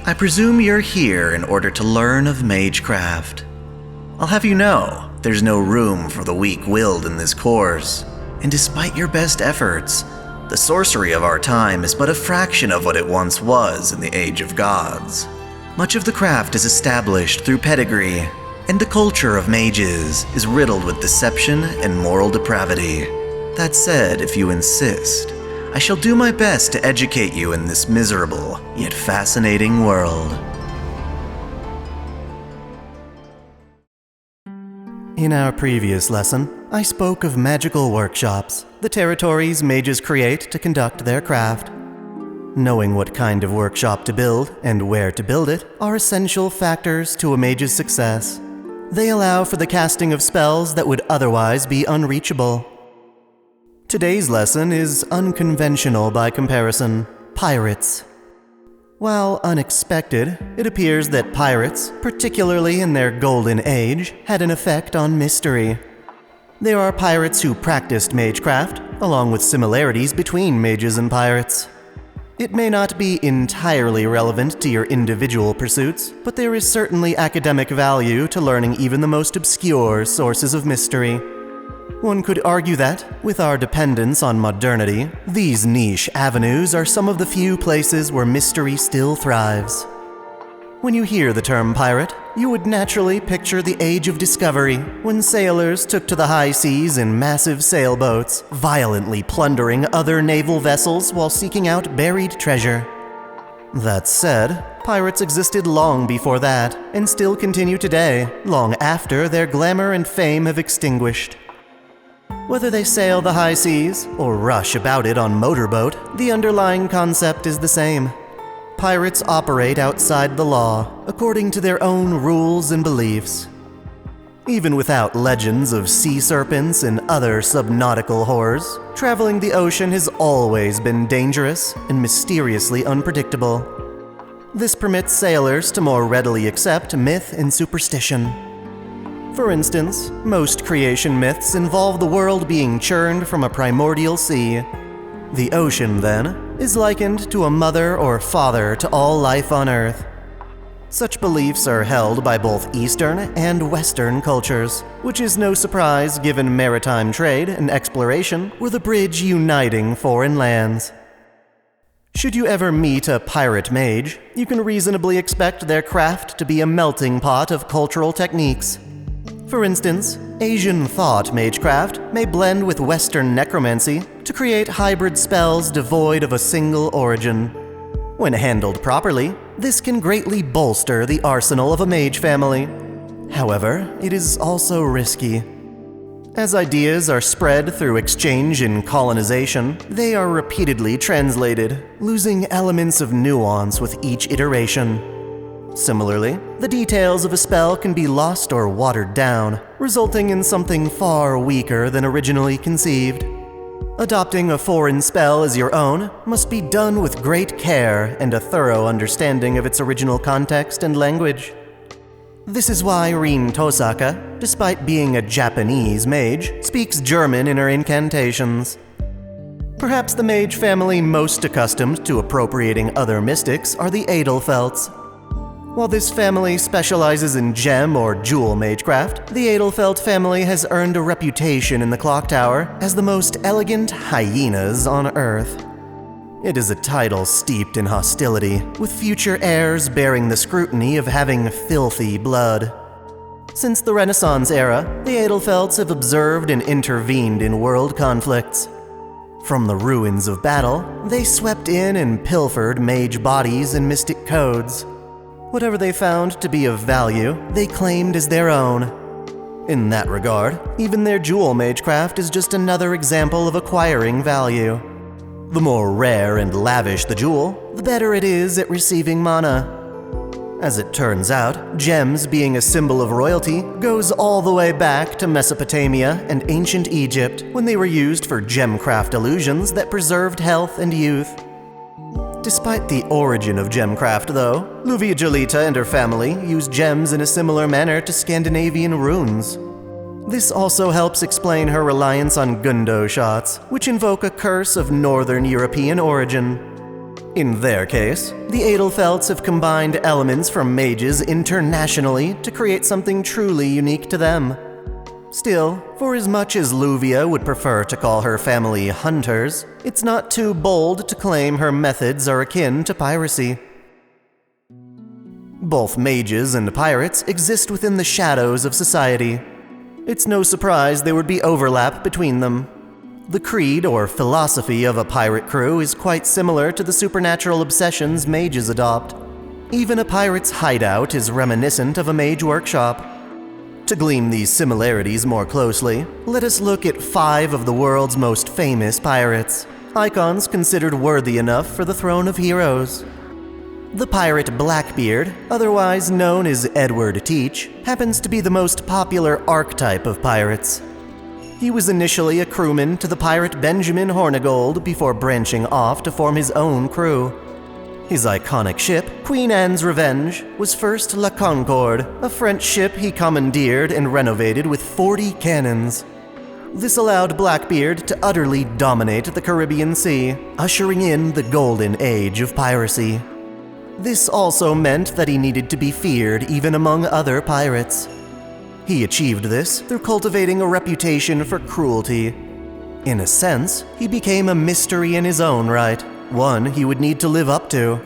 I presume you're here in order to learn of magecraft. I'll have you know, there's no room for the weak-willed in this course, and despite your best efforts, the sorcery of our time is but a fraction of what it once was in the Age of Gods. Much of the craft is established through pedigree, and the culture of mages is riddled with deception and moral depravity. That said, if you insist, I shall do my best to educate you in this miserable, yet fascinating world. In our previous lesson, I spoke of magical workshops, the territories mages create to conduct their craft. Knowing what kind of workshop to build and where to build it are essential factors to a mage's success. They allow for the casting of spells that would otherwise be unreachable. Today's lesson is unconventional by comparison: pirates. While unexpected, it appears that pirates, particularly in their golden age, had an effect on mystery. There are pirates who practiced magecraft, along with similarities between mages and pirates. It may not be entirely relevant to your individual pursuits, but there is certainly academic value to learning even the most obscure sources of mystery. One could argue that, with our dependence on modernity, these niche avenues are some of the few places where mystery still thrives. When you hear the term pirate, you would naturally picture the Age of Discovery, when sailors took to the high seas in massive sailboats, violently plundering other naval vessels while seeking out buried treasure. That said, pirates existed long before that, and still continue today, long after their glamour and fame have extinguished. Whether they sail the high seas or rush about it on motorboat, the underlying concept is the same. Pirates operate outside the law, according to their own rules and beliefs. Even without legends of sea serpents and other subnautical horrors, traveling the ocean has always been dangerous and mysteriously unpredictable. This permits sailors to more readily accept myth and superstition. For instance, most creation myths involve the world being churned from a primordial sea. The ocean, then, is likened to a mother or father to all life on Earth. Such beliefs are held by both Eastern and Western cultures, which is no surprise given maritime trade and exploration were the bridge uniting foreign lands. Should you ever meet a pirate mage, you can reasonably expect their craft to be a melting pot of cultural techniques. For instance, Asian thought magecraft may blend with Western necromancy to create hybrid spells devoid of a single origin. When handled properly, this can greatly bolster the arsenal of a mage family. However, it is also risky. As ideas are spread through exchange and colonization, they are repeatedly translated, losing elements of nuance with each iteration. Similarly, the details of a spell can be lost or watered down, resulting in something far weaker than originally conceived. Adopting a foreign spell as your own must be done with great care and a thorough understanding of its original context and language. This is why Rin Tosaka, despite being a Japanese mage, speaks German in her incantations. Perhaps the mage family most accustomed to appropriating other mystics are the Edelfelts. While this family specializes in gem or jewel magecraft, the Edelfelt family has earned a reputation in the Clock Tower as the most elegant hyenas on Earth. It is a title steeped in hostility, with future heirs bearing the scrutiny of having filthy blood. Since the Renaissance era, the Edelfelts have observed and intervened in world conflicts. From the ruins of battle, they swept in and pilfered mage bodies and mystic codes. Whatever they found to be of value, they claimed as their own. In that regard, even their jewel magecraft is just another example of acquiring value. The more rare and lavish the jewel, the better it is at receiving mana. As it turns out, gems being a symbol of royalty goes all the way back to Mesopotamia and ancient Egypt, when they were used for gemcraft illusions that preserved health and youth. Despite the origin of gemcraft, though, Luvia Jolita and her family use gems in a similar manner to Scandinavian runes. This also helps explain her reliance on Gundo shots, which invoke a curse of Northern European origin. In their case, the Edelfelts have combined elements from mages internationally to create something truly unique to them. Still, for as much as Luvia would prefer to call her family hunters, it's not too bold to claim her methods are akin to piracy. Both mages and pirates exist within the shadows of society. It's no surprise there would be overlap between them. The creed or philosophy of a pirate crew is quite similar to the supernatural obsessions mages adopt. Even a pirate's hideout is reminiscent of a mage workshop. To glean these similarities more closely, let us look at 5 of the world's most famous pirates, icons considered worthy enough for the throne of heroes. The pirate Blackbeard, otherwise known as Edward Teach, happens to be the most popular archetype of pirates. He was initially a crewman to the pirate Benjamin Hornigold before branching off to form his own crew. His iconic ship, Queen Anne's Revenge, was first La Concorde, a French ship he commandeered and renovated with 40 cannons. This allowed Blackbeard to utterly dominate the Caribbean Sea, ushering in the golden age of piracy. This also meant that he needed to be feared even among other pirates. He achieved this through cultivating a reputation for cruelty. In a sense, he became a mystery in his own right, one he would need to live up to.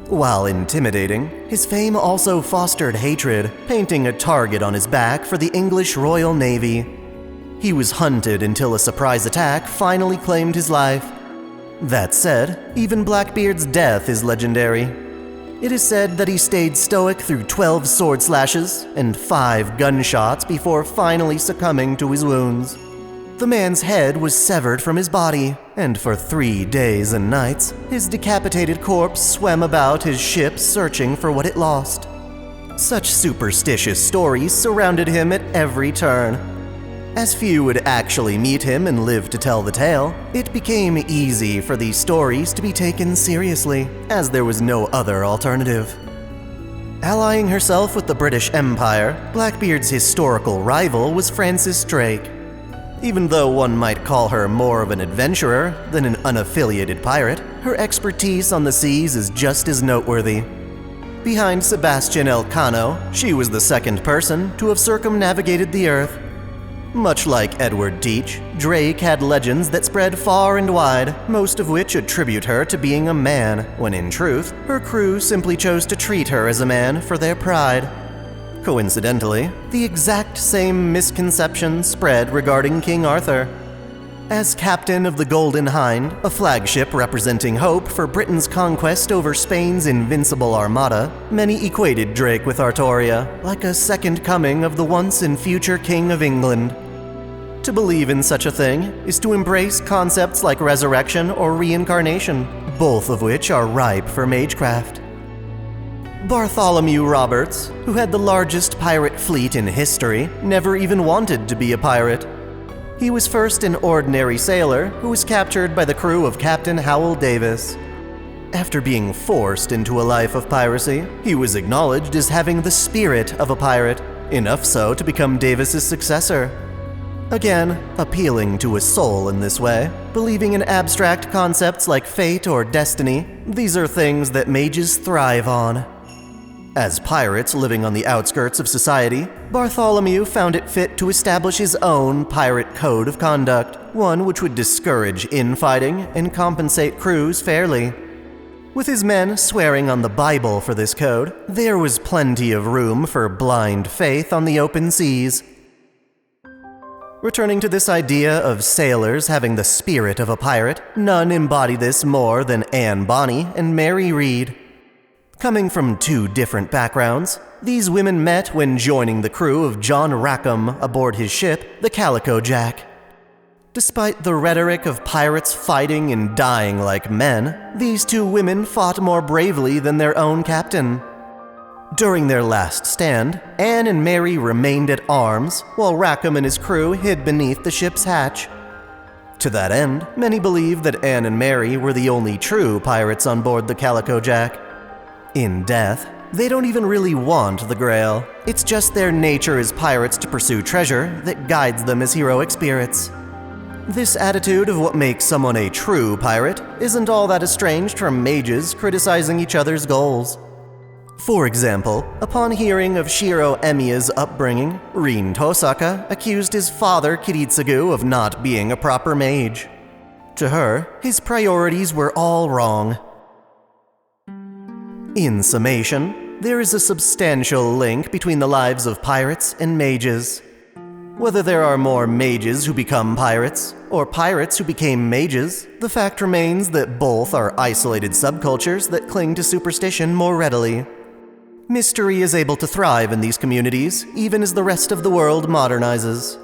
While intimidating, his fame also fostered hatred, painting a target on his back for the English Royal Navy. He was hunted until a surprise attack finally claimed his life. That said, even Blackbeard's death is legendary. It is said that he stayed stoic through 12 sword slashes and 5 gunshots before finally succumbing to his wounds. The man's head was severed from his body, and for 3 days and nights, his decapitated corpse swam about his ship searching for what it lost. Such superstitious stories surrounded him at every turn. As few would actually meet him and live to tell the tale, it became easy for these stories to be taken seriously, as there was no other alternative. Allying herself with the British Empire, Blackbeard's historical rival was Francis Drake. Even though one might call her more of an adventurer than an unaffiliated pirate, her expertise on the seas is just as noteworthy. Behind Sebastian Elcano, she was the second person to have circumnavigated the Earth. Much like Edward Teach, Drake had legends that spread far and wide, most of which attribute her to being a man, when in truth, her crew simply chose to treat her as a man for their pride. Coincidentally, the exact same misconception spread regarding King Arthur. As captain of the Golden Hind, a flagship representing hope for Britain's conquest over Spain's invincible armada, many equated Drake with Artoria, like a second coming of the once and future King of England. To believe in such a thing is to embrace concepts like resurrection or reincarnation, both of which are ripe for magecraft. Bartholomew Roberts, who had the largest pirate fleet in history, never even wanted to be a pirate. He was first an ordinary sailor who was captured by the crew of Captain Howell Davis. After being forced into a life of piracy, he was acknowledged as having the spirit of a pirate, enough so to become Davis's successor. Again, appealing to a soul in this way, believing in abstract concepts like fate or destiny, these are things that mages thrive on. As pirates living on the outskirts of society, Bartholomew found it fit to establish his own pirate code of conduct, one which would discourage infighting and compensate crews fairly. With his men swearing on the Bible for this code, there was plenty of room for blind faith on the open seas. Returning to this idea of sailors having the spirit of a pirate, none embody this more than Anne Bonny and Mary Read. Coming from 2 different backgrounds, these women met when joining the crew of John Rackham aboard his ship, the Calico Jack. Despite the rhetoric of pirates fighting and dying like men, these 2 women fought more bravely than their own captain. During their last stand, Anne and Mary remained at arms, while Rackham and his crew hid beneath the ship's hatch. To that end, many believe that Anne and Mary were the only true pirates on board the Calico Jack. In death, they don't even really want the Grail. It's just their nature as pirates to pursue treasure that guides them as heroic spirits. This attitude of what makes someone a true pirate isn't all that estranged from mages criticizing each other's goals. For example, upon hearing of Shiro Emiya's upbringing, Rin Tosaka accused his father Kiritsugu of not being a proper mage. To her, his priorities were all wrong. In summation, there is a substantial link between the lives of pirates and mages. Whether there are more mages who become pirates, or pirates who became mages, the fact remains that both are isolated subcultures that cling to superstition more readily. Mystery is able to thrive in these communities, even as the rest of the world modernizes.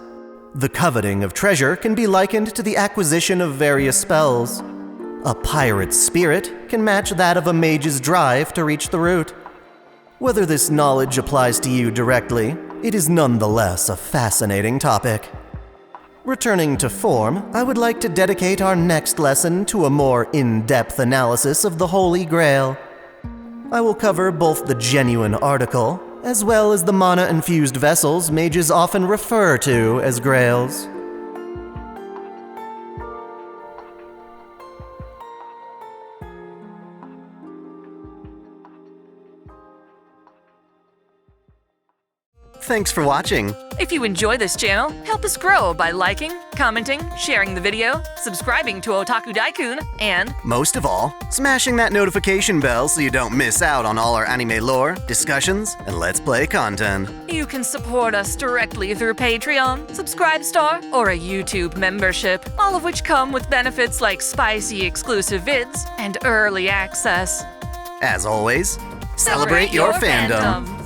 The coveting of treasure can be likened to the acquisition of various spells. A pirate's spirit can match that of a mage's drive to reach the root. Whether this knowledge applies to you directly, it is nonetheless a fascinating topic. Returning to form, I would like to dedicate our next lesson to a more in-depth analysis of the Holy Grail. I will cover both the genuine article, as well as the mana-infused vessels mages often refer to as grails. Thanks for watching. If you enjoy this channel, help us grow by liking, commenting, sharing the video, subscribing to Otaku Daikun, and most of all, smashing that notification bell so you don't miss out on all our anime lore, discussions, and Let's Play content. you can support us directly through Patreon, Subscribestar, or a YouTube membership, all of which come with benefits like spicy exclusive vids and early access. As always, celebrate your fandom.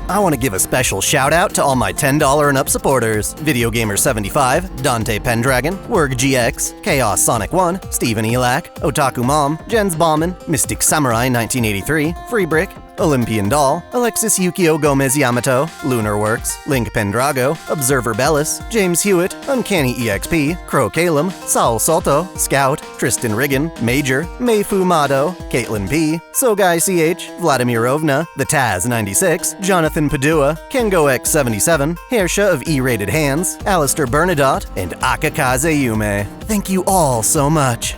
I want to give a special shout out to all my $10 and up supporters: VideoGamer75, Dante Pendragon, WurgGX, Chaos Sonic 1, Steven Elak, Otaku Mom, Jens Bauman, Mystic Samurai 1983, Freebrick, Olympian Doll, Alexis Yukio Gomez Yamato, Lunarworks, Link Pendrago, Observer Bellis, James Hewitt, Uncanny EXP, Crow Calum, Saul Soto, Scout, Tristan Riggin, Major, Mayfu Mado, Caitlin P, Sogai CH, Vladimir Rovna, The Taz 96, Jonathan Padua, Kengo X77, Hersha of E-Rated Hands, Alistair Bernadotte, and Akakaze Yume. Thank you all so much.